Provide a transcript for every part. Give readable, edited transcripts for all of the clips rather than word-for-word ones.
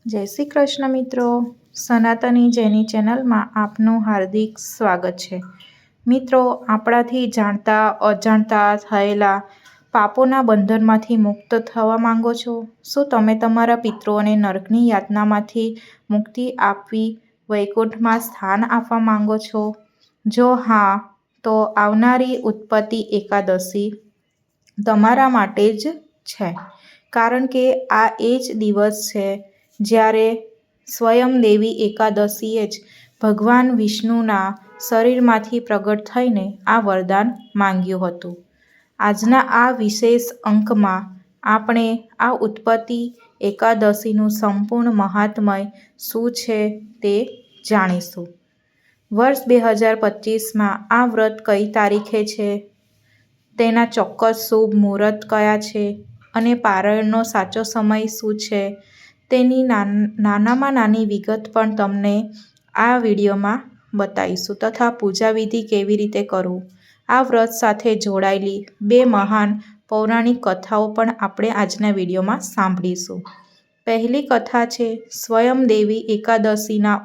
જય શ્રી કૃષ્ણ મિત્રો, સનાતની જેની ચેનલમાં આપનું હાર્દિક સ્વાગત છે। મિત્રો, આપણાથી જાણતા અજાણતા થયેલા પાપોના બંધનમાંથી મુક્ત થવા માંગો છો? શું તમે તમારા પિતૃઓને નરકની યાતનામાંથી મુક્તિ આપવી વૈકુંઠમાં સ્થાન આપવા માંગો છો? જો હા, તો આવનારી ઉત્પત્તિ એકાદશી તમારા માટે જ છે, કારણ કે આ એ જ દિવસ છે જ્યારે સ્વયં દેવી એકાદશીએ જ ભગવાન વિષ્ણુના શરીરમાંથી પ્રગટ થઈને આ વરદાન માંગ્યું હતું। આજના આ વિશેષ અંકમાં આપણે આ ઉત્પત્તિ એકાદશીનું સંપૂર્ણ મહાત્મય શું છે તે જાણીશું। વર્ષ 2025માં આ વ્રત કઈ તારીખે છે, તેના ચોક્કસ શુભ મુહૂર્ત કયા છે અને પારાયણનો સાચો સમય શું છે, તેની નાનામાં નાની વિગત પણ તમને આ વિડીયોમાં બતાવીશું તથા પૂજા વિધિ કેવી રીતે કરવું, આ વ્રત સાથે જોડાયેલી બે મહાન પૌરાણિક કથાઓ પણ આપણે આજના વિડીયોમાં સાંભળીશું। પહેલી કથા છે સ્વયં દેવી એકાદશીના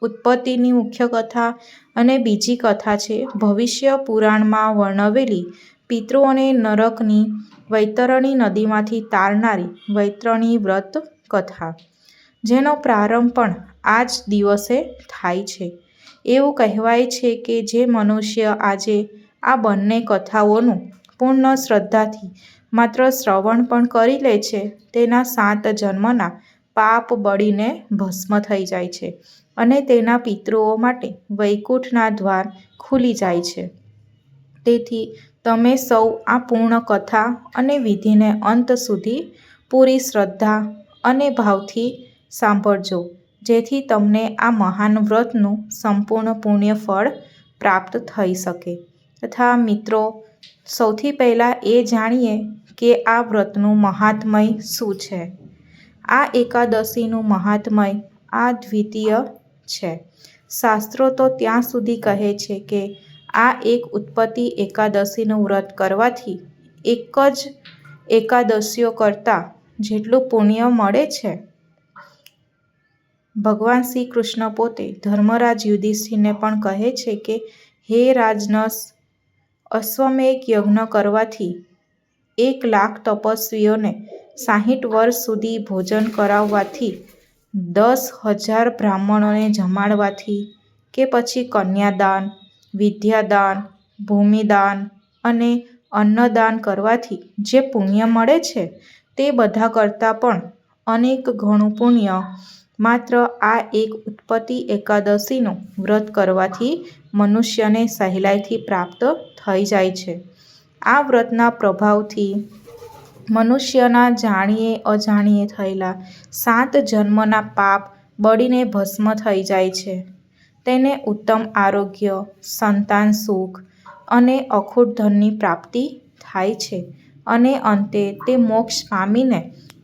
ઉત્પત્તિની મુખ્ય કથા અને બીજી કથા છે ભવિષ્ય પુરાણમાં વર્ણવેલી પિતૃઓને નરકની વૈતરણી નદીમાંથી તારનારી વૈતરણી વ્રત કથા, જેનો પ્રારંભ પણ આ જ દિવસે થાય છે। એવું કહેવાય છે કે જે મનુષ્ય આજે આ બંને કથાઓનું પૂર્ણ શ્રદ્ધાથી માત્ર શ્રવણ પણ કરી લે છે, તેના 7 જન્મના પાપ બળીને ભસ્મ થઈ જાય છે અને તેના પિતૃઓ માટે વૈકુંઠના દ્વાર ખુલી જાય છે। તેથી તમે સૌ આ પૂર્ણ કથા અને વિધિને અંત સુધી પૂરી શ્રદ્ધા અને ભાવથી સાંભળજો, જેથી તમને આ મહાન વ્રતનું સંપૂર્ણ પુણ્ય ફળ પ્રાપ્ત થઈ શકે। તથા મિત્રો, સૌથી પહેલાં એ જાણીએ કે આ વ્રતનું મહાત્મય શું છે। આ એકાદશીનું મહાત્મય અદ્વિતીય છે। શાસ્ત્રો તો ત્યાં સુધી કહે છે કે આ એક ઉત્પત્તિ એકાદશીનું વ્રત કરવાથી એક જ એકાદશીઓ કરતાં જેટલું પુણ્ય મળે છે। ભગવાન શ્રી કૃષ્ણ પોતે ધર્મરાજ યુધિષ્ઠિરને પણ કહે છે કે હે રાજનસ, અશ્વમેઘ યજ્ઞ કરવાથી, 1,00,000 તપસ્વીઓને 60 વર્ષ સુધી ભોજન કરાવવાથી, 10,000 બ્રાહ્મણોને જમાડવાથી કે પછી કન્યાદાન, વિદ્યાદાન, ભૂમિદાન અને અન્નદાન કરવાથી જે પુણ્ય મળે છે, તે બધા કરતાં પણ અનેક ગણું પુણ્ય માત્ર આ એક ઉત્પત્તિ એકાદશીનું વ્રત કરવાથી મનુષ્યને સહેલાઈથી પ્રાપ્ત થઈ જાય છે। આ વ્રતના પ્રભાવથી મનુષ્યના જાણીએ અજાણીએ થયેલા 7 જન્મના પાપ બળીને ભસ્મ થઈ જાય છે, તેને ઉત્તમ આરોગ્ય, સંતાન સુખ અને અખૂટ ધનની પ્રાપ્તિ થાય છે અને અંતે તે મોક્ષ પામીને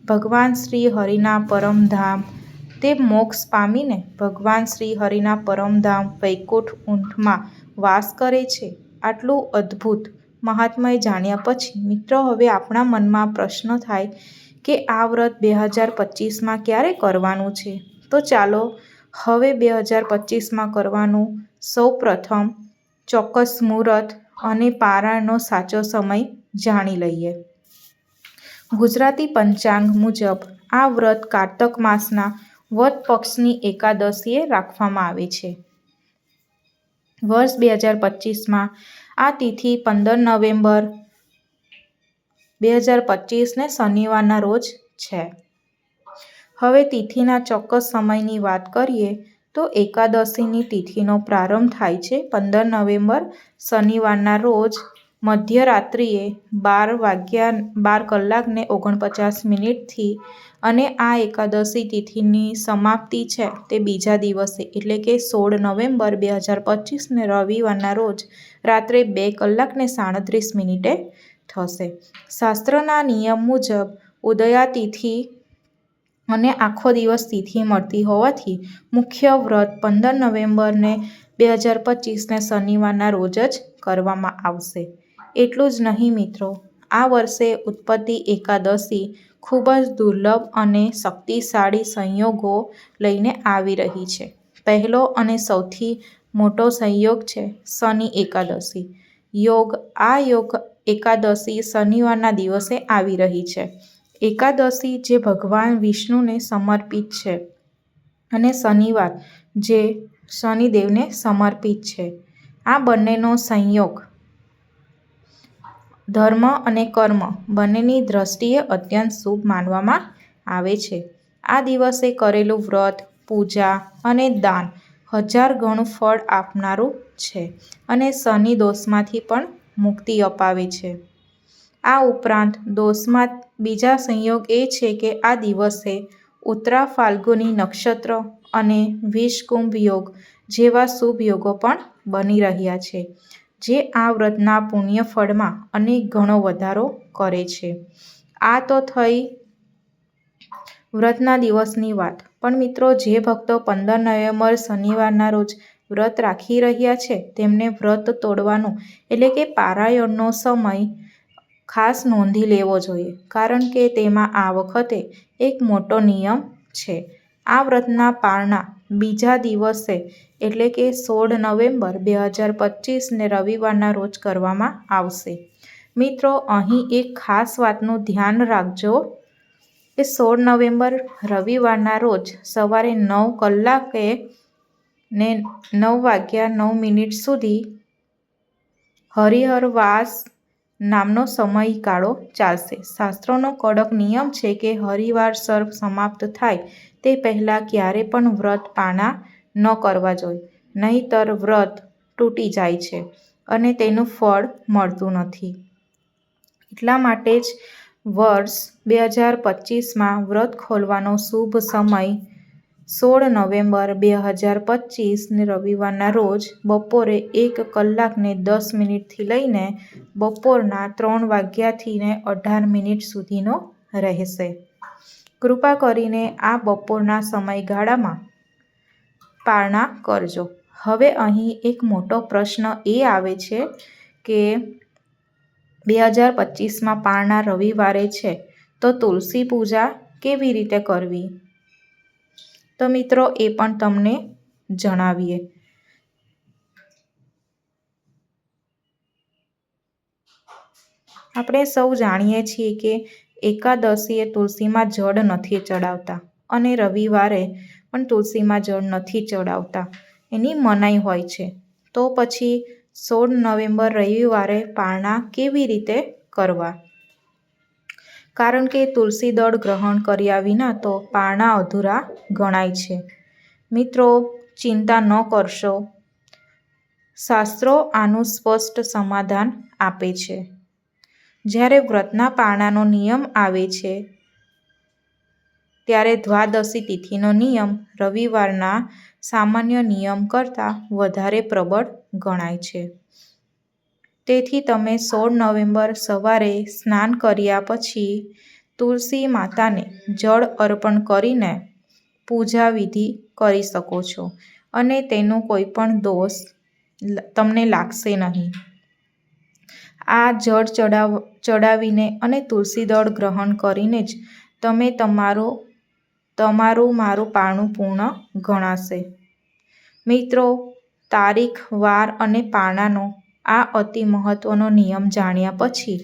ભગવાન શ્રી હરિના પરમધામ વૈકુંઠમાં વાસ કરે છે। આટલું અદ્ભુત મહાત્મય જાણ્યા પછી મિત્રો, હવે આપણા મનમાં પ્રશ્ન થાય કે આ વ્રત 2025માં ક્યારે કરવાનું છે? તો ચાલો હવે 2025માં કરવાનું સૌ પ્રથમ ચોક્કસ મુહૂર્ત અને પારાયણનો સાચો સમય જાણી લઈએ। ગુજરાતી પંચાંગ મુજબ આ વ્રત કારતક માસના વદ પક્ષની એકાદશીએ રાખવામાં આવે છે। વર્ષ 2025માં આ તિથિ 15 નવેમ્બર 2025ને શનિવારના રોજ છે। હવે તિથિના ચોક્કસ સમયની વાત કરીએ તો એકાદશીની તિથિનો પ્રારંભ થાય છે 15 નવેમ્બર શનિવારના રોજ મધ્યરાત્રિએ 12:49 અને આ એકાદશી તિથિની સમાપ્તિ છે તે બીજા દિવસે એટલે કે 16 નવેમ્બર 2025ને રવિવારના રોજ રાત્રે 2:37 થશે। શાસ્ત્રના નિયમ મુજબ ઉદયા તિથિ અને આખો દિવસ તિથિ મળતી હોવાથી મુખ્ય વ્રત 15 નવેમ્બર 2025ને શનિવારના રોજ જ કરવામાં આવશે। એટલું જ નહીં મિત્રો, આ વર્ષે ઉત્પત્તિ એકાદશી ખૂબ જ દુર્લભ અને શક્તિશાળી સંયોગો લઈને આવી રહી છે. પહેલો અને સૌથી મોટો સંયોગ છે શનિ એકાદશી યોગ. આ યોગ એકાદશી શનિવારના દિવસે આવી રહી છે. એકાદશી જે ભગવાન વિષ્ણુને સમર્પિત છે અને શનિવાર જે શનિદેવને સમર્પિત છે. આ બંનેનો સંયોગ ધર્મ અને કર્મ બંનેની દ્રષ્ટિએ અત્યંત શુભ માનવામાં આવે છે. આ દિવસે કરેલું વ્રત, પૂજા અને દાન 1000 ગણું ફળ આપનારું છે અને શનિ દોષમાંથી પણ મુક્તિ અપાવે છે. આ ઉપરાંત દોષમાં બીજા સંયોગ એ છે કે આ દિવસે ઉત્તરા ફાલ્ગુની નક્ષત્ર અને વિષકુંભ યોગ જેવા શુભ યોગો પણ બની રહ્યા છે, જે આ વ્રતના પુણ્ય ફળમાં અનેક ગણો વધારો કરે છે. આ તો થઈ વ્રતના દિવસની વાત, પણ મિત્રો જે ભક્તો 15 નવેમ્બર શનિવારના રોજ વ્રત રાખી રહ્યા છે તેમને વ્રત તોડવાનો એટલે કે પારાયણનો સમય ખાસ નોંધી લેવો જોઈએ, કારણ કે તેમાં આ વખતે એક મોટો નિયમ છે. આ વ્રતના પારણા બીજા દિવસે એટલે કે 16 નવેમ્બર 2025 ને રવિવારના રોજ કરવામાં આવશે. મિત્રો, અહીં એક ખાસ વાતનું ધ્યાન રાખજો કે 16 નવેમ્બર રવિવારના રોજ સવારે 9 કલાકે ને 9:09 સુધી હરિહર વાસ નામનો સમયગાળો ચાલશે. શાસ્ત્રોનો કડક નિયમ છે કે હરિવાર સર્પ સમાપ્ત થાય તે પહેલાં ક્યારે પણ વ્રત પારણા ન કરવા જોઈએ, નહીંતર વ્રત તૂટી જાય છે અને તેનું ફળ મળતું નથી. એટલા માટે જ વર્ષ 2025માં વ્રત ખોલવાનો શુભ સમય 16 નવેમ્બર 2025 ને રવિવારના રોજ બપોરે 1 કલાકને 10 થી લઈને બપોરના 3 વાગ્યાથી ને 18 સુધીનો રહેશે. કૃપા કરીને આ બપોરના સમયગાળામાં પારણા કરજો. હવે અહીં એક મોટો પ્રશ્ન એ આવે છે કે 2025માં પારણા રવિવારે છે તો તુલસી પૂજા કેવી રીતે કરવી? તો મિત્રો, એ પણ તમને જણાવીએ. આપણે સૌ જાણીએ છીએ કે એકાદશીએ તુલસીમાં જળ નથી ચડાવતા અને રવિવારે પણ તુલસીમાં જળ નથી ચડાવતા, એની મનાઈ હોય છે. તો પછી 16 નવેમ્બર રવિવારે પારણા કેવી રીતે કરવા? કારણ કે તુલસી દળ ગ્રહણ કર્યા વિના તો પારણા અધૂરા ગણાય છે. મિત્રો, ચિંતા ન કરશો, શાસ્ત્રો આનું સ્પષ્ટ સમાધાન આપે છે. જ્યારે વ્રતના પારણાનો નિયમ આવે છે ત્યારે દ્વાદશી તિથિનો નિયમ રવિવારના સામાન્ય નિયમ કરતાં વધારે પ્રબળ ગણાય છે. તેથી તમે 16 નવેમ્બર સવારે સ્નાન કર્યા પછી તુલસી માતાને જળ અર્પણ કરીને પૂજા વિધિ કરી શકો છો અને તેનો કોઈ પણ દોષ તમને લાગશે નહીં. આ જળ ચડાવીને અને તુલસી દળ ગ્રહણ કરીને જ તમે તમારું મારું પારણું પૂર્ણ ગણાશે. મિત્રો, તારીખ, વાર અને પારણાનો આ અતિ મહત્વનો નિયમ જાણ્યા પછી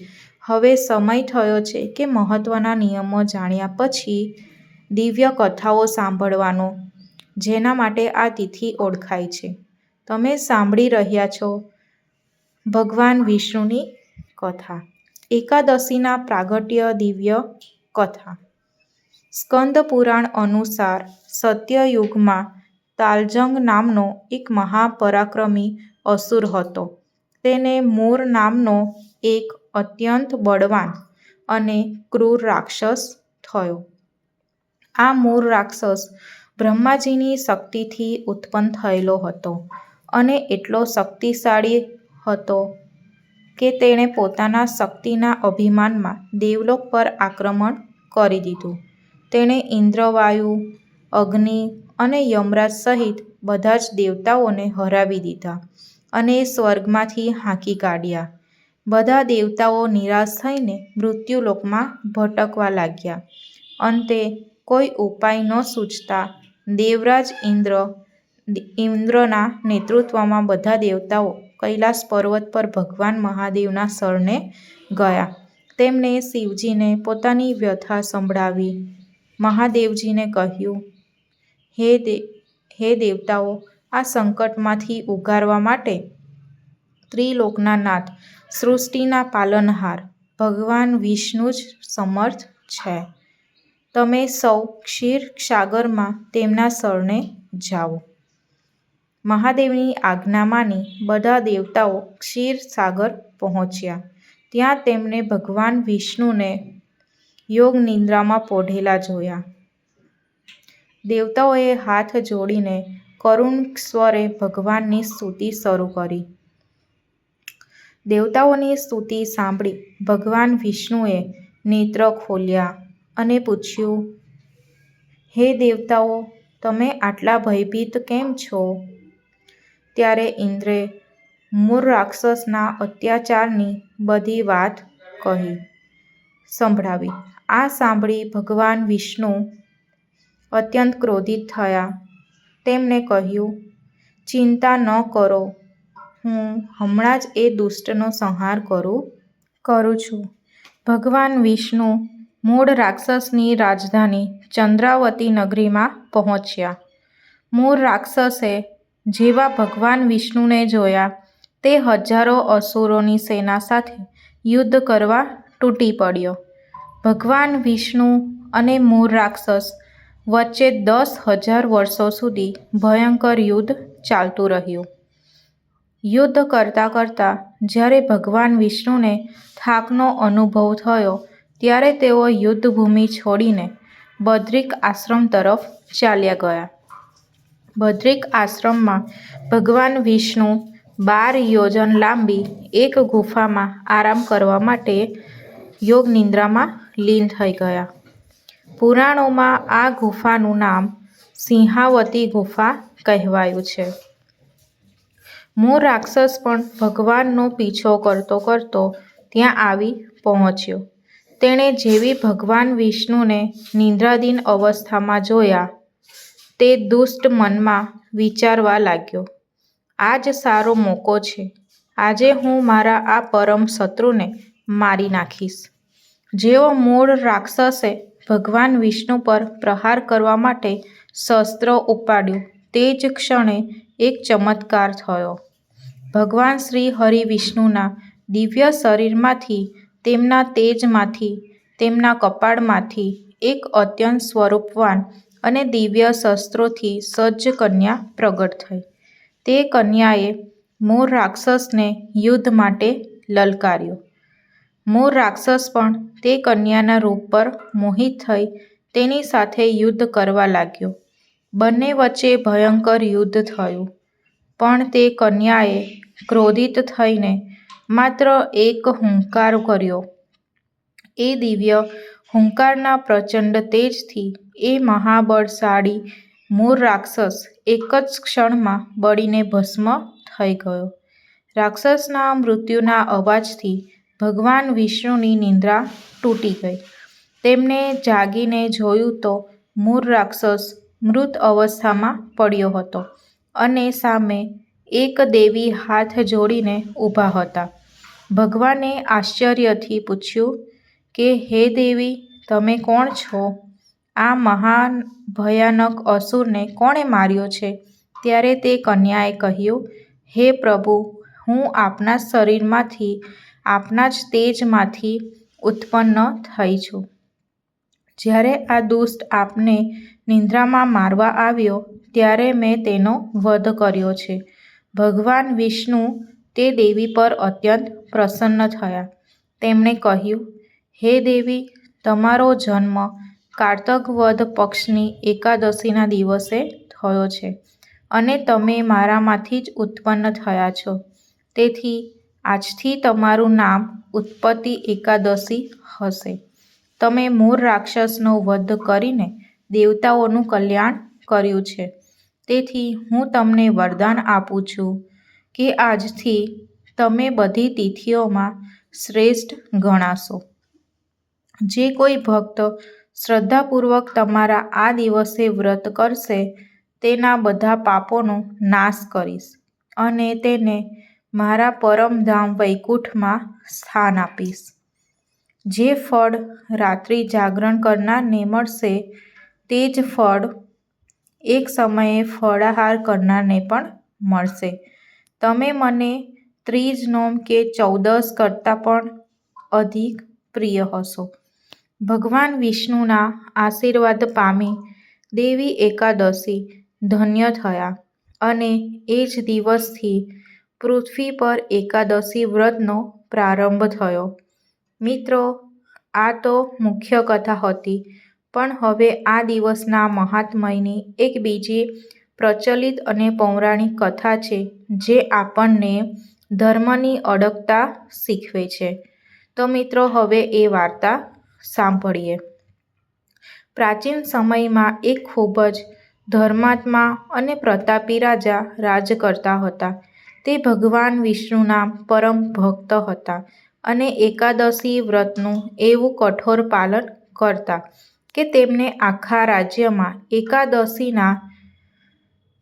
હવે સમય થયો છે કે મહત્વના નિયમો જાણ્યા પછી દિવ્ય કથાઓ સાંભળવાનો, જેના માટે આ તિથિ ઓળખાય છે. તમે સાંભળી રહ્યા છો ભગવાન વિષ્ણુની કથા. એકાદશીના પ્રાગટ્ય દિવ્ય કથા. સ્કંદ પુરાણ અનુસાર સત્યયુગમાં તાલજંગ નામનો એક મહાપરાક્રમી અસુર હતો. તેને મૂર નામનો એક અત્યંત બળવાન અને ક્રૂર રાક્ષસ થયો. આ મૂર રાક્ષસ બ્રહ્માજીની શક્તિથી ઉત્પન્ન થયેલો હતો અને એટલો શક્તિશાળી હતો કે તેણે પોતાના શક્તિના અભિમાનમાં દેવલોક પર આક્રમણ કરી દીધું. તેણે ઇન્દ્ર, વાયુ, અગ્નિ અને યમરાજ સહિત બધા જ દેવતાઓને હરાવી દીધા અને સ્વર્ગમાંથી હાંકી કાઢ્યા. બધા દેવતાઓ નિરાશ થઈને મૃત્યુલોકમાં ભટકવા લાગ્યા. અંતે કોઈ ઉપાય ન સૂઝતા દેવરાજ ઇન્દ્રના નેતૃત્વમાં બધા દેવતાઓ કૈલાસ પર્વત પર ભગવાન મહાદેવના શરણે ગયા. તેમણે શિવજીને પોતાની વ્યથા સંભળાવી. મહાદેવજીને કહ્યું, હે દેવતાઓ, આ સંકટમાંથી ઉગારવા માટે ત્રિલોકના નાથ, સૃષ્ટિના પાલનહાર ભગવાન વિષ્ણુ જ સમર્થ છે. તમે સૌ ક્ષીરસાગરમાં તેમના શરણે જાઓ. મહાદેવની આજ્ઞા માની બધા દેવતાઓ ક્ષીરસાગર પહોંચ્યા. ત્યાં તેમણે ભગવાન વિષ્ણુને યોગ નિદ્રામાં પોઢેલા જોયા. દેવતાઓએ હાથ જોડીને કરુણ સ્વરે ભગવાનની સ્તુતિ શરૂ કરી. દેવતાઓની સ્તુતિ સાંભળી ભગવાન વિષ્ણુએ નેત્ર ખોલ્યા અને પૂછ્યું, હે દેવતાઓ, તમે આટલા ભયભીત કેમ છો? ત્યારે ઇન્દ્રે મૂળ રાક્ષસના અત્યાચારની બધી વાત સંભળાવી. આ સાંભળી ભગવાન વિષ્ણુ અત્યંત ક્રોધિત થયા. તેમણે કહ્યું, ચિંતા ન કરો, હું હમણાં જ એ દુષ્ટનો સંહાર કરું છું. ભગવાન વિષ્ણુ મૂળ રાક્ષસની રાજધાની ચંદ્રાવતી નગરીમાં પહોંચ્યા. મૂળ રાક્ષસે જેવા ભગવાન વિષ્ણુને જોયા તે હજારો અસુરોની સેના સાથે યુદ્ધ કરવા તૂટી પડ્યો. ભગવાન વિષ્ણુ અને મૂળ રાક્ષસ વચ્ચે 10,000 વર્ષો સુધી ભયંકર યુદ્ધ ચાલતું રહ્યું. યુદ્ધ કરતાં કરતાં જ્યારે ભગવાન વિષ્ણુને થાકનો અનુભવ થયો ત્યારે તેઓ યુદ્ધભૂમિ છોડીને બદ્રિક આશ્રમ તરફ ચાલ્યા ગયા. બદ્રિક આશ્રમમાં ભગવાન વિષ્ણુ 12 યોજન લાંબી એક ગુફામાં આરામ કરવા માટે યોગ નિદ્રામાં લીન થઈ ગયા. પુરાણોમાં આ ગુફાનું નામ સિંહાવતી ગુફા કહેવાયું છે. મૂળ રાક્ષસ પણ ભગવાનનો પીછો કરતો કરતો ત્યાં આવી પહોંચ્યો. તેણે જેવી ભગવાન વિષ્ણુને નિદ્રાધીન અવસ્થામાં જોયા તે દુષ્ટ મનમાં વિચારવા લાગ્યો, આ જ સારો મોકો છે. આજે હું મારા આ પરમ શત્રુને મારી નાખીશ. જેવો મૂળ રાક્ષસે ભગવાન વિષ્ણુ પર પ્રહાર કરવા માટે શસ્ત્ર ઉપાડ્યું તે જ ક્ષણે એક ચમત્કાર થયો. ભગવાન શ્રી હરિ વિષ્ણુના દિવ્ય શરીરમાંથી, તેમના તેજમાંથી, તેમના કપાળમાંથી એક અત્યંત સ્વરૂપવાન અને દિવ્ય શસ્ત્રોથી સજ્જ કન્યા પ્રગટ થઈ. તે કન્યાએ મૂળ રાક્ષસને યુદ્ધ માટે લલકાર્યો. મૂળ રાક્ષસ પણ તે કન્યાના રૂપ પર મોહિત થઈ તેની સાથે યુદ્ધ કરવા લાગ્યો. બંને વચ્ચે ભયંકર યુદ્ધ થયું. પણ તે કન્યાએ ક્રોધિત થઈને માત્ર એક હુંકાર કર્યો. એ દિવ્ય હુંકારના પ્રચંડ તેજથી એ મહાબળશાળી મૂળ રાક્ષસ એક જ ક્ષણમાં બળીને ભસ્મ થઈ ગયો. રાક્ષસના મૃત્યુના અવાજથી ભગવાન વિષ્ણુની નિંદ્રા તૂટી ગઈ. તેમણે જાગીને જોયું તો મૂળ રાક્ષસ મૃત અવસ્થામાં પડ્યો હતો અને સામે એક દેવી હાથ જોડીને ઊભા હતા. ભગવાને આશ્ચર્યથી પૂછ્યું કે હે દેવી, તમે કોણ છો? આ મહાન ભયાનક અસુરને કોણે માર્યો છે? ત્યારે તે કન્યાએ કહ્યું, હે પ્રભુ, હું આપના શરીરમાંથી, આપના જ તેજમાંથી ઉત્પન્ન થઈ છું. જ્યારે આ દુષ્ટ આપને નિંદ્રામાં મારવા આવ્યો ત્યારે મેં તેનો વધ કર્યો છે. ભગવાન વિષ્ણુ તે દેવી પર અત્યંત પ્રસન્ન થયા. તેમણે કહ્યું, હે દેવી, તમારો જન્મ કારતક વદ પક્ષની એકાદશીના દિવસે થયો છે અને તમે મારામાંથી જ ઉત્પન્ન થયા છો. તેથી આજથી તમારું નામ ઉત્પત્તિ એકાદશી હશે. તમે મૂળ રાક્ષસનો વધ કરીને દેવતાઓનું કલ્યાણ કર્યું છે. તેથી હું તમને વરદાન આપું છું કે આજથી તમે બધી તિથિઓમાં શ્રેષ્ઠ ગણાશો. જે કોઈ ભક્ત શ્રદ્ધાપૂર્વક તમારા આ દિવસે વ્રત કરશે તેના બધા પાપોનો નાશ કરીશ અને તેને મારા પરમધામ વૈકુંઠમાં સ્થાન આપીશ. જે ફળ રાત્રિ જાગરણ કરનારને મળશે તે જ ફળ એક સમયે ફળાહાર કરનારને પણ મળશે. તમે મને ત્રીજ નોમ કે 14 કરતાં પણ અધિક પ્રિય હશો. ભગવાન વિષ્ણુના આશીર્વાદ પામી દેવી એકાદશી ધન્ય થયા અને એ જ દિવસથી પૃથ્વી પર એકાદશી વ્રતનો પ્રારંભ થયો. મિત્રો, આ તો મુખ્ય કથા હતી, પણ હવે આ દિવસના મહાત્મયની એક બીજી પ્રચલિત અને પૌરાણિક કથા છે જે આપણને ધર્મની અડગતા શીખવે છે. તો મિત્રો, હવે એ વાર્તા સાંભળીએ. પ્રાચીન સમયમાં એક ખૂબ જ ધર્માત્મા અને પ્રતાપી રાજા રાજ કરતા હતા. તે ભગવાન વિષ્ણુના પરમ ભક્ત હતા અને એકાદશી વ્રતનું એવું કઠોર પાલન કરતા કે તેમને આખા રાજ્યમાં એકાદશીના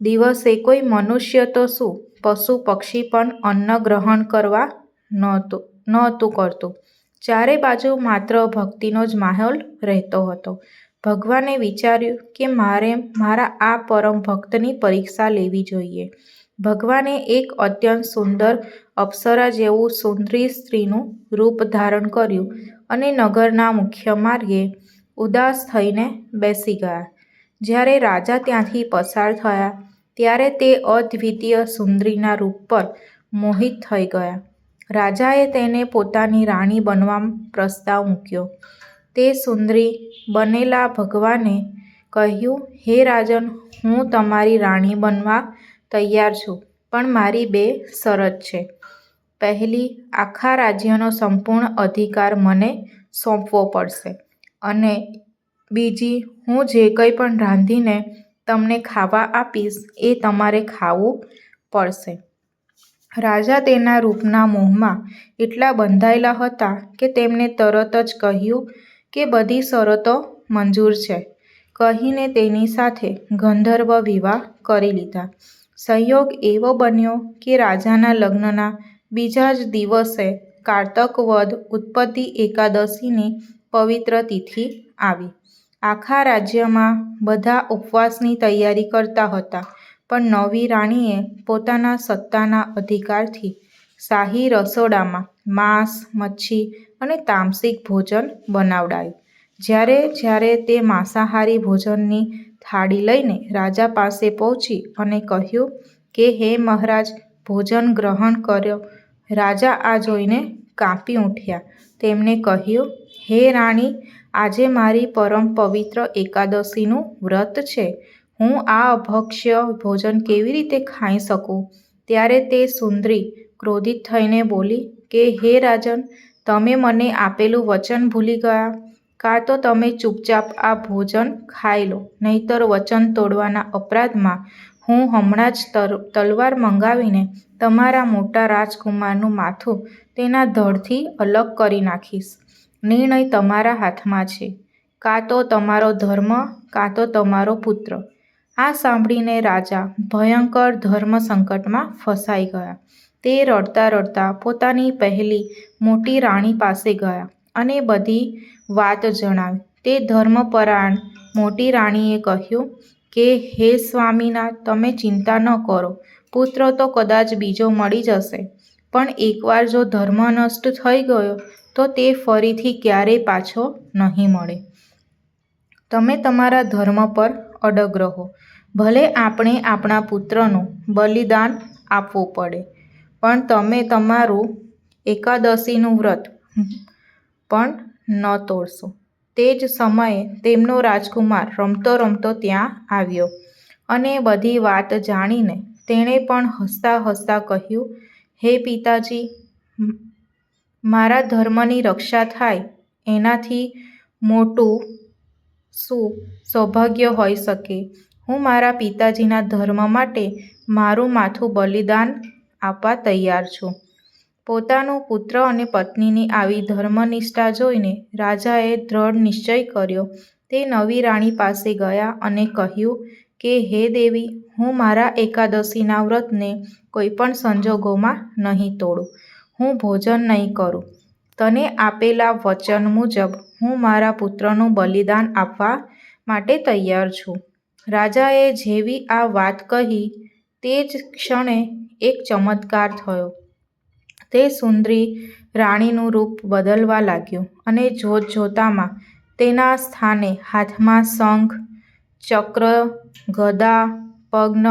દિવસે કોઈ મનુષ્ય તો શું, પશુ પક્ષી પણ અન્ન ગ્રહણ કરવા નહોતું કરતું. ચારે બાજુ માત્ર ભક્તિનો જ માહોલ રહેતો હતો. ભગવાને વિચાર્યું કે મારે મારા આ પરમ ભક્તની પરીક્ષા લેવી જોઈએ. ભગવાને એક અત્યંત સુંદર અપ્સરા જેવું સુંદરી સ્ત્રીનું રૂપ ધારણ કર્યું અને નગરના મુખ્ય માર્ગે ઉદાસ થઈને બેસી ગયા. જ્યારે રાજા ત્યાંથી પસાર થયા ત્યારે તે અદ્વિતીય સુંદરીના રૂપ પર મોહિત થઈ ગયા. રાજાએ તેને પોતાની રાણી બનવા પ્રસ્તાવ મૂક્યો. તે સુંદરી બનેલા ભગવાને કહ્યું, હે રાજન, હું તમારી રાણી બનવા તૈયાર છું, પણ મારી 2 શરત છે. પહેલી, આખા રાજ્યનો સંપૂર્ણ અધિકાર મને સોંપવો પડશે અને બીજી, હું જે કંઈ પણ રાંધીને તમને ખાવા આપીશ એ તમારે ખાવું પડશે. રાજા તેના રૂપના મોહમાં એટલા બંધાયેલા હતા કે તેમણે તરત જ કહ્યું કે બધી શરતો મંજૂર છે કહીને તેની સાથે ગંધર્વ વિવાહ કરી લીધા. સંયોગ એવો બન્યો કે રાજાના લગ્નના બીજા જ દિવસે કારતક વદ ઉત્પત્તિ એકાદશીની પવિત્ર તિથિ આવી. આખા રાજ્યમાં બધા ઉપવાસની તૈયારી કરતા હતા, પણ નવી રાણીએ પોતાના સત્તાના અધિકારથી શાહી રસોડામાં માંસ, મચ્છી અને તામસિક ભોજન બનાવડાયું. જ્યારે તે માંસાહારી ભોજનની થાળી લઈને રાજા પાસે પહોંચી અને કહ્યું કે હે મહારાજ, ભોજન ગ્રહણ કરો. રાજા આ જોઈને કાંપી ઉઠ્યા. તેમણે કહ્યું, હે રાણી, આજે મારી પરમ પવિત્ર એકાદશીનું વ્રત છે. હું આ અભક્ષ્ય ભોજન કેવી રીતે ખાઈ શકું? ત્યારે તે સુંદરી ક્રોધિત થઈને બોલી કે હે રાજન, તમે મને આપેલું વચન ભૂલી ગયા. કાં તો તમે ચૂપચાપ આ ભોજન ખાઈ લો, નહીંતર વચન તોડવાના અપરાધમાં હું હમણાં જ તલવાર મંગાવીને તમારા મોટા રાજકુમારનું માથું તેના ધડથી અલગ કરી નાખીશ. નિર્ણય તમારા હાથમાં છે. કાં તો તમારો ધર્મ, કાં તો તમારો પુત્ર. આ સાંભળીને રાજા ભયંકર ધર્મ સંકટમાં ફસાઈ ગયા. તે રડતા રડતા પોતાની પહેલી મોટી રાણી પાસે ગયા અને બધી વાત જણાવી. તે ધર્મપરાયણ મોટી રાણીએ કહ્યું કે હે સ્વામીનાથ, તમે ચિંતા ન કરો. પુત્ર તો કદાચ બીજો મળી જશે, પણ એકવાર જો ધર્મ નષ્ટ થઈ ગયો તો તે ફરીથી ક્યારેય પાછો નહીં મળે. તમે તમારા ધર્મ પર અડગ રહો. ભલે આપણે આપણા પુત્રનું બલિદાન આપવું પડે, પણ તમે તમારું એકાદશીનું વ્રત પણ ન તોડશો. તે જ સમયે તેમનો રાજકુમાર રમતો રમતો ત્યાં આવ્યો અને બધી વાત જાણીને તેણે પણ હસતા હસતા કહ્યું, હે પિતાજી, મારા ધર્મની રક્ષા થાય એનાથી મોટું શું સૌભાગ્ય હોઈ શકે? હું મારા પિતાજીના ધર્મ માટે મારું માથું બલિદાન આપવા તૈયાર છું. પોતાનો પુત્ર અને પત્નીની આવી ધર્મનિષ્ઠા જોઈને રાજાએ દ્રઢ નિશ્ચય કર્યો. તે નવી રાણી પાસે ગયા અને કહ્યું કે હે દેવી, હું મારા એકાદશીના વ્રતને કોઈપણ સંજોગોમાં નહીં તોડું. હું ભોજન નહીં કરું. તને આપેલા વચન મુજબ હું મારા પુત્રનું બલિદાન આપવા માટે તૈયાર છું. રાજાએ જેવી આ વાત કહી તે જ ક્ષણે એક ચમત્કાર થયો. તે સુંદરી રાણીનું રૂપ બદલવા લાગ્યું અને જોતજોતામાં તેના સ્થાને હાથમાં શંખ, ચક્ર, ગદા, પદ્મ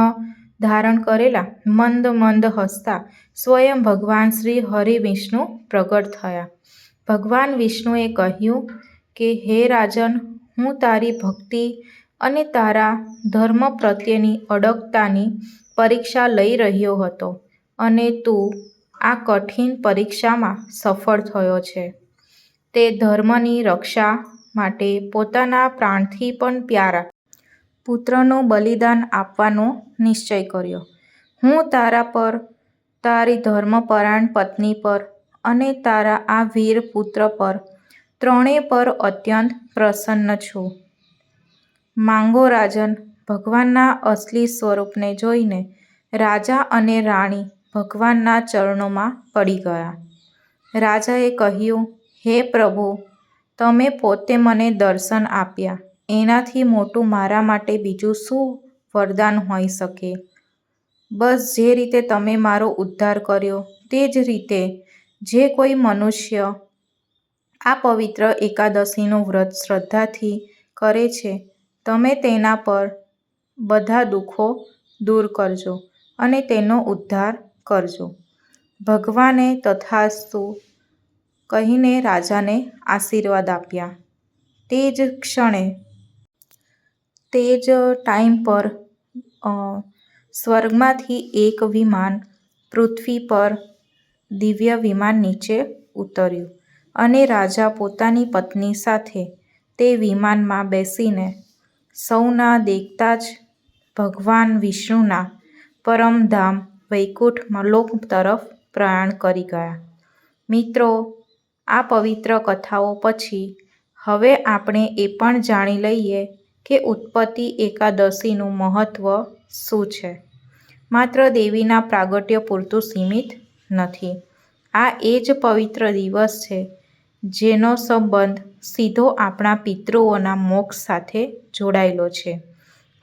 ધારણ કરેલા મંદ મંદ હસતા સ્વયં ભગવાન શ્રી હરિ વિષ્ણુ પ્રગટ થયા. ભગવાન વિષ્ણુએ કહ્યું કે હે રાજન, હું તારી ભક્તિ અને તારા ધર્મ પ્રત્યેની અડગતાની પરીક્ષા લઈ રહ્યો હતો અને તું આ કઠિન પરીક્ષામાં સફળ થયો છે. તે ધર્મની રક્ષા માટે પોતાના પ્રાણથી પણ પ્યારા પુત્રનું બલિદાન આપવાનો નિશ્ચય કર્યો. હું તારા પર, તારી ધર્મપરાયણ પત્ની પર અને તારા આ વીર પુત્ર પર ત્રણેય પર અત્યંત પ્રસન્ન છું. માંગો રાજન. ભગવાનના અસલી સ્વરૂપને જોઈને રાજા અને રાણી ભગવાનના ચરણોમાં પડી ગયા. રાજાએ કહ્યું, હે પ્રભુ, તમે પોતે મને દર્શન આપ્યા, એનાથી મોટું મારા માટે બીજું શું વરદાન હોઈ શકે? બસ જે રીતે તમે મારો ઉદ્ધાર કર્યો તે જ રીતે જે કોઈ મનુષ્ય આ પવિત્ર એકાદશીનું વ્રત શ્રદ્ધાથી કરે છે, તમે તેના પર બધા દુઃખો દૂર કરજો અને તેનો ઉદ્ધાર કરજો. ભગવાને તથાસ્તુ કહીને રાજાને આશીર્વાદ આપ્યા. તે જ ક્ષણે, તે જ ટાઈમ પર સ્વર્ગમાંથી એક વિમાન પૃથ્વી પર દિવ્ય વિમાન નીચે ઉતર્યું અને રાજા પોતાની પત્ની સાથે તે વિમાનમાં બેસીને સૌના દેખતા જ ભગવાન વિષ્ણુના પરમધામ વૈકુંઠ લોક તરફ પ્રયાણ કરી ગયા. મિત્રો, આ પવિત્ર કથાઓ પછી હવે આપણે એ પણ જાણી લઈએ કે ઉત્પત્તિ એકાદશીનું મહત્ત્વ શું છે. માત્ર દેવીના પ્રાગટ્ય પૂરતું સીમિત નથી. આ એ જ પવિત્ર દિવસ છે જેનો સંબંધ સીધો આપણા પિતૃઓના મોક્ષ સાથે જોડાયેલો છે.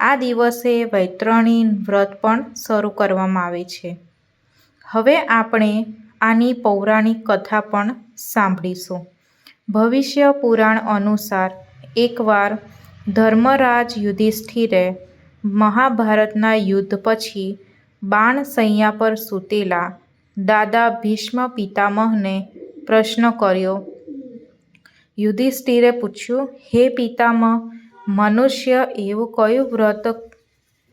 આ દિવસે વૈતરણી વ્રત પણ શરૂ કરવામાં આવે છે. હવે આપણે આની પૌરાણિક કથા પણ સાંભળીશું. ભવિષ્ય પુરાણ અનુસાર એકવાર ધર્મરાજ યુધિષ્ઠિરે મહાભારતના યુદ્ધ પછી બાણશૈયા પર સૂતેલા દાદા ભીષ્મ પિતામહને પ્રશ્ન કર્યો. યુધિષ્ઠિરે પૂછ્યું, હે પિતામહ, મનુષ્ય એવું કયું વ્રત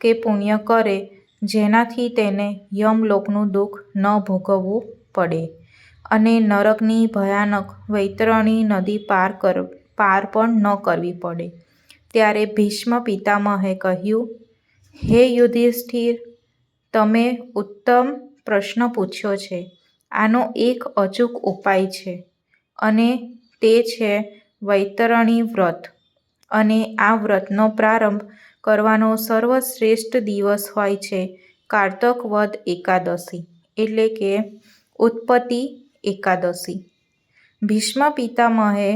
કે પુણ્ય કરે જેનાથી તેને યમલોકનું દુઃખ ન ભોગવવું પડે અને નરકની ભયાનક વૈતરણી નદી પાર પણ ન કરવી પડે? ત્યારે ભીષ્મ પિતામહે કહ્યું, હે યુધિષ્ઠિર, તમે ઉત્તમ પ્રશ્ન પૂછ્યો છે. આનો એક અચૂક ઉપાય છે અને તે છે વૈતરણી વ્રત. અને આ વ્રતનો પ્રારંભ કરવાનો સર્વશ્રેષ્ઠ દિવસ હોય છે કારતક વદ એકાદશી, એટલે કે ઉત્પત્તિ એકાદશી. ભીષ્મ પિતામહે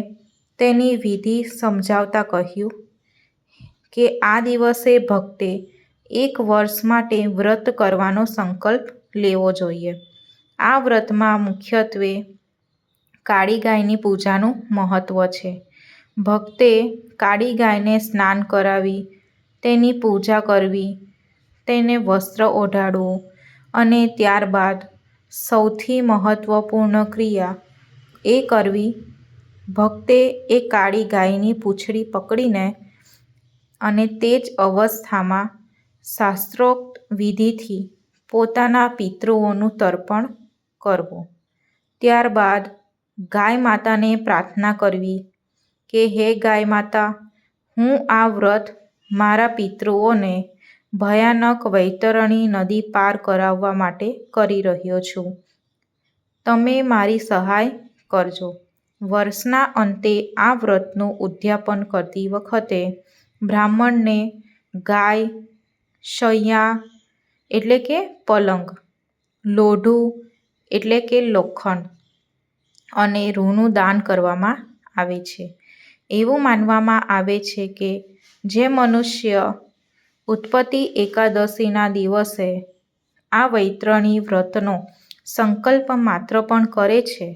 તેની વિધિ સમજાવતા કહ્યું કે આ દિવસે ભક્તે એક વર્ષ માટે વ્રત કરવાનો સંકલ્પ લેવો જોઈએ. આ વ્રતમાં મુખ્યત્વે કાળી ગાયની પૂજાનું મહત્ત્વ છે. ભક્તે કાળી ગાયને સ્નાન કરાવી, તેની પૂજા કરવી, તેને વસ્ત્ર ઓઢાડવું અને ત્યારબાદ સૌથી મહત્ત્વપૂર્ણ ક્રિયા એ કરવી, ભક્તે એ કાળી ગાયની પૂંછડી પકડીને અને તે જ અવસ્થામાં શાસ્ત્રોક્ત વિધિથી પોતાના પિતૃઓનું તર્પણ કરવું. ત્યારબાદ ગાય માતાને પ્રાર્થના કરવી કે હે ગાય માતા, હું આ વ્રત મારા પિતૃઓને ભયાનક વૈતરણી નદી પાર કરાવવા માટે કરી રહ્યો છું. તમે મારી સહાય કરજો. વર્ષના અંતે આ વ્રતનું ઉદ્યાપન કરતી વખતે બ્રાહ્મણને ગાય, શૈયા એટલે કે પલંગ, લોઢું એટલે કે લોખંડ અને રૂનું દાન કરવામાં આવે છે. એવું માનવામાં આવે છે કે જે મનુષ્ય ઉત્પત્તિ એકાદશીના દિવસે આ વૈતરણી વ્રતનો સંકલ્પ માત્ર પણ કરે છે,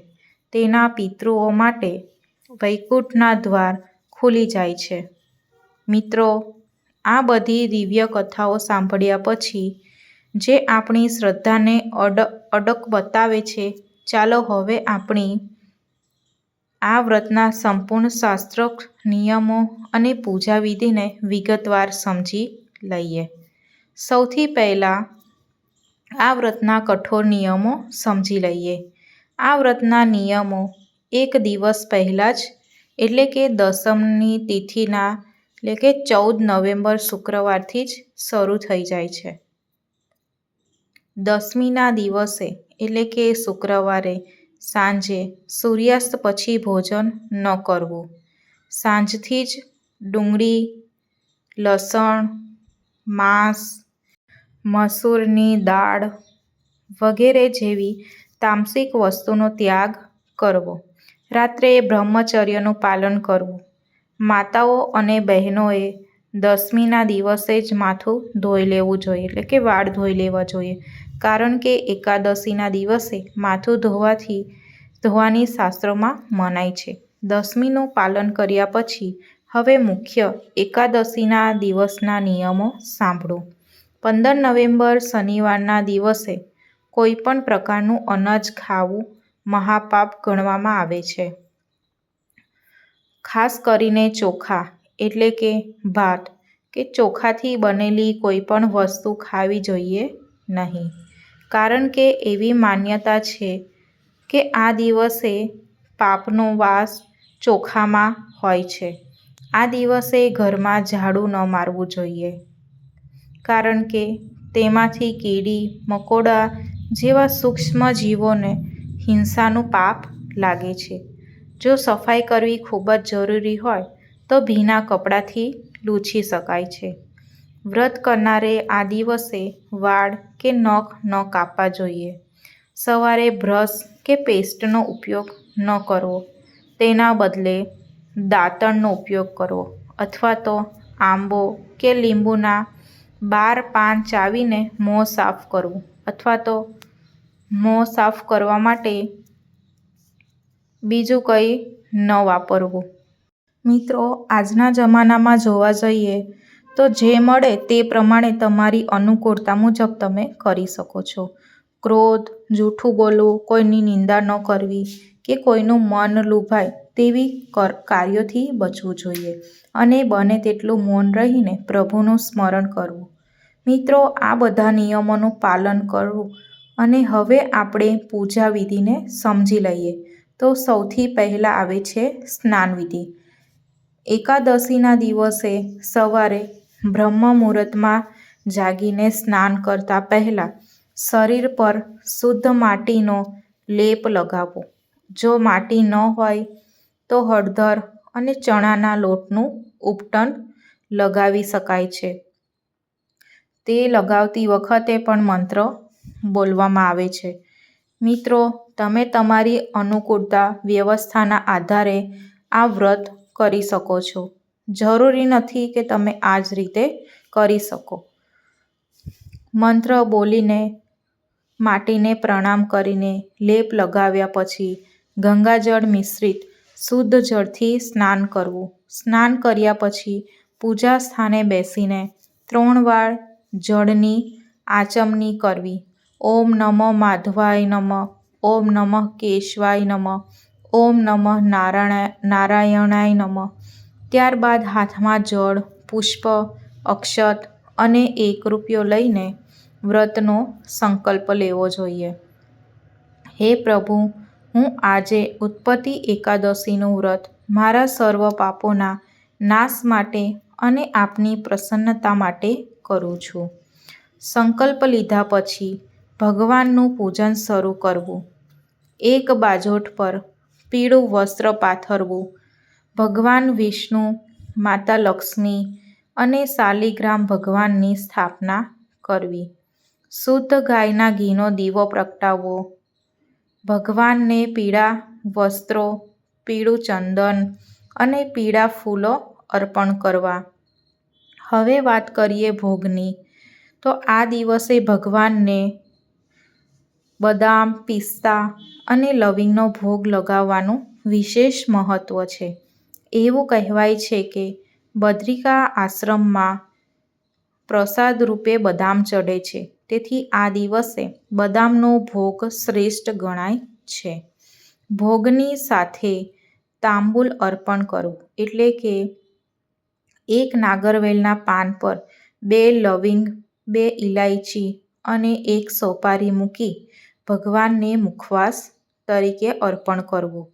તેના પિતૃઓ માટે વૈકુંઠના દ્વાર ખુલી જાય છે. મિત્રો, આ બધી દિવ્ય કથાઓ સાંભળ્યા પછી જે આપણી શ્રદ્ધાને અડક બતાવે છે, ચાલો હવે આપણી આ વ્રતના સંપૂર્ણ શાસ્ત્રોક્ત નિયમો અને પૂજા વિધિને વિગતવાર સમજી લઈએ. સૌથી પહેલાં આ વ્રતના કઠોર નિયમો સમજી લઈએ. આ વ્રતના નિયમો એક દિવસ પહેલાં જ એટલે કે દસમની તિથિના એટલે કે 14 નવેમ્બર શુક્રવારથી જ શરૂ થઈ જાય છે. દસમીના દિવસે એટલે કે શુક્રવારે સાંજે સૂર્યાસ્ત પછી ભોજન ન કરવું. સાંજથી જ ડુંગળી, લસણ, માંસ, મસૂરની દાળ વગેરે જેવી તામસિક વસ્તુનો ત્યાગ કરવો. રાત્રે બ્રહ્મચર્યનું પાલન કરવું. માતાઓ અને બહેનોએ દસમીના દિવસે જ માથું ધોઈ લેવું જોઈએ એટલે કે વાળ ધોઈ લેવા જોઈએ. કારણ કે એકાદશીના દિવસે માથું ધોવાની શાસ્ત્રોમાં મનાઈ છે. દસમીનું પાલન કર્યા પછી હવે મુખ્ય એકાદશીના દિવસના નિયમો સાંભળો. 15 નવેમ્બર શનિવારના દિવસે કોઈ પણ પ્રકારનું અનાજ ખાવું મહાપાપ ગણવામાં આવે છે. ખાસ કરીને ચોખા એટલે કે ભાત કે ચોખાથી બનેલી કોઈ પણ વસ્તુ ખાવી જોઈએ નહીં. કારણ કે એવી માન્યતા છે કે આ દિવસે પાપનો વાસ ચોખામાં હોય છે. આ દિવસે ઘરમાં ઝાડુ ન મારવું જોઈએ. કારણ કે તેમાંથી કીડી, મકોડા જેવા સૂક્ષ્મ જીવોને હિંસાનું પાપ લાગે છે. જો સફાઈ કરવી ખૂબ જ જરૂરી હોય તો ભીના કપડાથી લૂછી શકાય છે. વ્રત કરનારે આ દિવસે વાળ કે નખ ન કાપવા જોઈએ. સવારે બ્રશ કે પેસ્ટનો ઉપયોગ ન કરવો. તેના બદલે દાંતણનો ઉપયોગ કરવો અથવા તો આંબો કે લીંબુના 12 પાન ચાવીને મોં સાફ કરવું અથવા તો મોં સાફ કરવા માટે બીજું કંઈ ન વાપરવું. મિત્રો, આજના જમાનામાં જોવા જઈએ તો જે મળે તે પ્રમાણે તમારી અનુકૂળતા મુજબ તમે કરી શકો છો. ક્રોધ, જૂઠું બોલવું, કોઈની નિંદા ન કરવી કે કોઈનું મન લુભાય તેવી કાર્યોથી બચવું જોઈએ અને બને તેટલું મૌન રહીને પ્રભુનું સ્મરણ કરવું. મિત્રો, આ બધા નિયમોનું પાલન કરવું અને હવે આપણે પૂજા વિધિને સમજી લઈએ. તો સૌથી પહેલાં આવે છે સ્નાન વિધિ. એકાદશીના દિવસે સવારે બ્રહ્મ મુહૂર્તમાં જાગીને સ્નાન કરતા પહેલાં શરીર પર શુદ્ધ માટીનો લેપ લગાવવો. જો માટી ન હોય તો હળદર અને ચણાના લોટનું ઉપટન લગાવી શકાય છે. તે લગાવતી વખતે પણ મંત્ર બોલવામાં આવે છે. મિત્રો, તમે તમારી અનુકૂળતા વ્યવસ્થાના આધારે આ વ્રત કરી શકો છો. જરૂરી નથી કે તમે આ જ રીતે કરી શકો. મંત્ર બોલીને, માટીને પ્રણામ કરીને, લેપ લગાવ્યા પછી ગંગાજળ મિશ્રિત શુદ્ધ જળથી સ્નાન કરવું. સ્નાન કર્યા પછી પૂજા સ્થાને બેસીને 3 વાર જળની આચમની કરવી. ઓમ નમઃ માધવાય નમઃ, ઓમ નમઃ કેશવાય નમઃ, ઓમ નમઃ નારાયણાય નમઃ. ત્યારબાદ હાથમાં જળ, પુષ્પ, અક્ષત અને 1 રૂપિયો લઈને વ્રતનો સંકલ્પ લેવો જોઈએ. હે પ્રભુ, હું આજે ઉત્પત્તિ એકાદશીનું વ્રત મારા સર્વ પાપોના નાશ માટે અને આપની પ્રસન્નતા માટે કરું છું. સંકલ્પ લીધા પછી ભગવાનનું પૂજન શરૂ કરવું. એક બાજોઠ પર પીળું વસ્ત્ર પાથરવું, ભગવાન વિષ્ણુ, માતા લક્ષ્મી અને શાલિગ્રામ ભગવાનની સ્થાપના કરવી, શુદ્ધ ગાયના ઘીનો દીવો પ્રગટાવવો, ભગવાનને પીળા વસ્ત્રો, પીળું ચંદન અને પીળા ફૂલો અર્પણ કરવા. હવે વાત કરીએ ભોગની. તો આ દિવસે ભગવાનને બદામ, પિસ્તા અને લવિંગનો ભોગ લગાવવાનું વિશેષ મહત્વ છે. એવું કહેવાય છે કે બદ્રિકા આશ્રમમાં પ્રસાદ રૂપે બદામ ચઢે છે. તેથી આ દિવસે બદામનો ભોગ શ્રેષ્ઠ ગણાય છે. ભોગની સાથે તાંબૂલ અર્પણ કરવું, એટલે કે એક નાગરવેલના પાન પર 2 લવિંગ, 2 ઇલાયચી અને 1 સોપારી મૂકી ભગવાનને મુખવાસ તરીકે અર્પણ કરવું.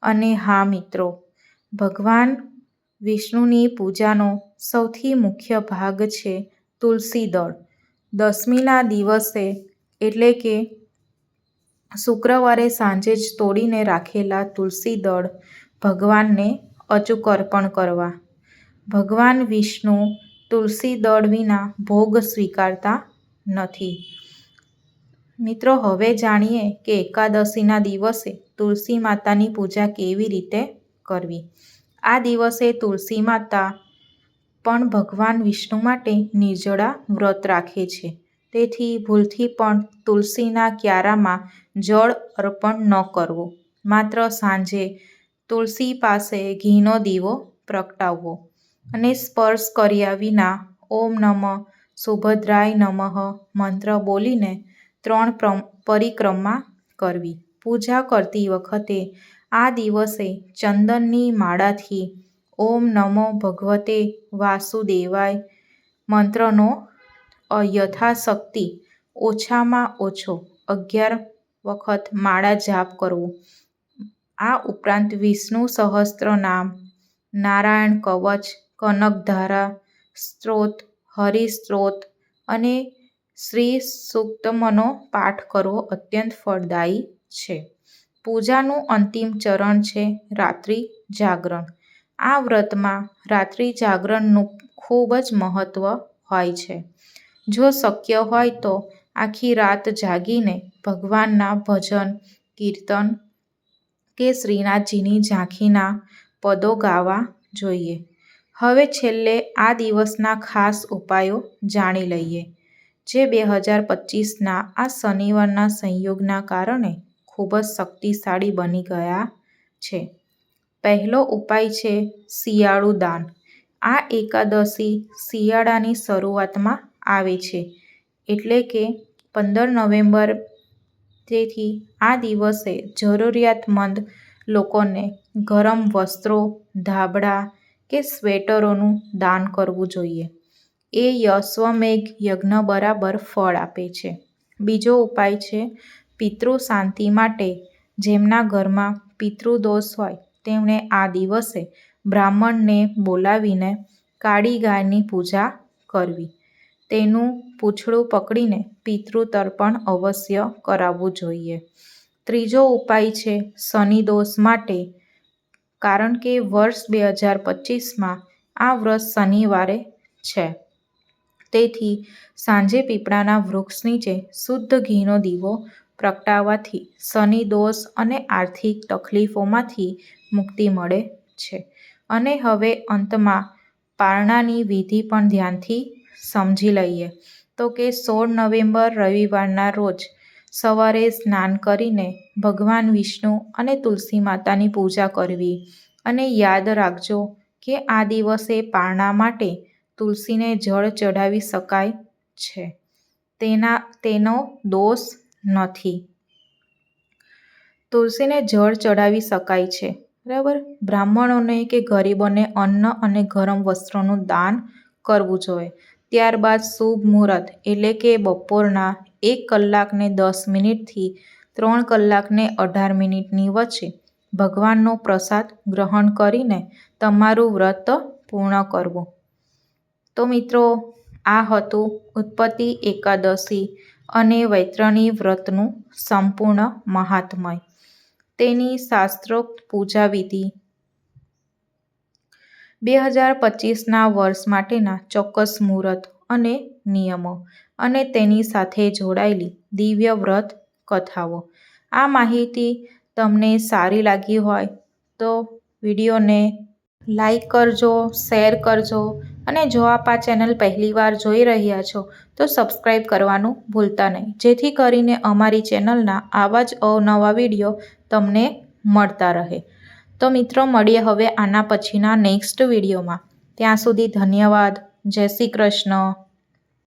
અને હા મિત્રો, ભગવાન વિષ્ણુની પૂજાનો સૌથી મુખ્ય ભાગ છે તુલસી દળ. દશમીના દિવસે એટલે કે શુક્રવારે સાંજે જ તોડીને રાખેલા તુલસી દળ ભગવાનને અચૂક અર્પણ કરવા. ભગવાન વિષ્ણુ તુલસી દળ વિના ભોગ સ્વીકારતા નથી. મિત્રો, હવે જાણીએ કે એકાદશીના દિવસે તુલસી માતાની પૂજા કેવી રીતે કરવી. આ દિવસે તુલસી માતા પણ ભગવાન વિષ્ણુ માટે નિર્જળા વ્રત રાખે છે. તેથી ભૂલથી પણ તુલસીના ક્યારામાં જળ અર્પણ ન કરવું. માત્ર સાંજે તુલસી પાસે ઘીનો દીવો પ્રગટાવવો અને સ્પર્શ કર્યા વિના ઓમ નમઃ સુભદ્રાય નમઃ મંત્ર બોલીને 3 પરિક્રમા કરવી. પૂજા કરતી વખતે આ દિવસે ચંદનની માળાથી ઓમ નમો ભગવતે વાસુદેવાય મંત્રનો યથાશક્તિ ઓછામાં ઓછો 11 વખત માળા જાપ કરવો. આ ઉપરાંત વિષ્ણુ સહસ્ત્રનામ, નારાયણ કવચ, કનકધારા સ્ત્રોત, હરિ સ્ત્રોત અને શ્રી સૂક્તમનો પાઠ કરવો અત્યંત ફળદાયી છે. પૂજાનું અંતિમ ચરણ છે રાત્રિ જાગરણ. આ વ્રતમાં રાત્રિ જાગરણનું ખૂબ જ મહત્વ હોય છે. જો શક્ય હોય તો આખી રાત જાગીને ભગવાનના ભજન, કીર્તન કે શ્રીનાથજીની ઝાંખીના પદો ગાવા જોઈએ. હવે છેલ્લે આ દિવસના ખાસ ઉપાયો જાણી લઈએ, જે 2025ના આ શનિવારના સંયોગના કારણે ખૂબ જ શક્તિશાળી બની ગયા છે. પહેલો ઉપાય છે શિયાળુ દાન. આ એકાદશી શિયાળાની શરૂઆતમાં આવે છે, એટલે કે 15 નવેમ્બર. તેથી આ દિવસે જરૂરિયાતમંદ લોકોને ગરમ વસ્ત્રો, ધાબળા કે સ્વેટરોનું દાન કરવું જોઈએ. એ અશ્વમેઘ યજ્ઞ બરાબર ફળ આપે છે. બીજો ઉપાય છે પિતૃ શાંતિ માટે. જેમના ઘરમાં પિતૃદોષ હોય તેમણે આ દિવસે બ્રાહ્મણને બોલાવીને કાળી ગાયની પૂજા કરવી. તેનું પૂંછડું પકડીને પિતૃ તર્પણ અવશ્ય કરાવવું જોઈએ. ત્રીજો ઉપાય છે શનિ દોષ માટે. કારણ કે વર્ષ 2025માં આ વ્રત શનિવારે છે. તેથી સાંજે પીપળાના વૃક્ષ નીચે શુદ્ધ ઘીનો દીવો પ્રગટાવવાથી શનિ દોષ અને આર્થિક તકલીફોમાંથી મુક્તિ મળે છે. અને હવે અંતમાં પારણાની વિધિ પણ ધ્યાનથી સમજી લઈએ. તો કે 16 નવેમ્બર રવિવારના રોજ સવારે સ્નાન કરીને ભગવાન વિષ્ણુ અને તુલસી માતાની પૂજા કરવી. અને યાદ રાખજો કે આ દિવસે પારણા માટે તુલસીને જળ ચઢાવી શકાય છે. તેનો દોષ નથી. તુલસીને જળ ચઢાવી શકાય છે, બરાબર. બ્રાહ્મણોને કે ગરીબોને અન્ન અને ગરમ વસ્ત્રોનું દાન કરવું જોઈએ. ત્યારબાદ શુભ મુહૂર્ત એટલે કે બપોરના 1 કલાકને 10 મિનિટથી 3 કલાકને 18 મિનિટની વચ્ચે ભગવાનનો પ્રસાદ ગ્રહણ કરીને તમારું વ્રત પૂર્ણ કરવું. તો મિત્રો, આ હતું ઉત્પત્તિ એકાદશી અને વૈતરણી વ્રતનું સંપૂર્ણ મહાત્મય. તેની શાસ્ત્રોક્ત પૂજા વિધિ, 2025ના વર્ષ માટેના ચોક્કસ મુહૂર્ત અને નિયમો અને તેની સાથે જોડાયેલી દિવ્ય વ્રત કથાઓ. આ માહિતી તમને સારી લાગી હોય તો વિડીયોને લાઈક કરજો, શેર કરજો અને જો આપ આ ચેનલ પહેલીવાર જોઈ રહ્યા છો તો સબસ્ક્રાઈબ કરવાનું ભૂલતા નહીં, જેથી કરીને અમારી ચેનલના આવા જ અવનવા વિડીયો તમને મળતા રહે. તો મિત્રો, મળીએ હવે આના પછીના નેક્સ્ટ વિડીયોમાં. ત્યાં સુધી ધન્યવાદ. જય શ્રી કૃષ્ણ.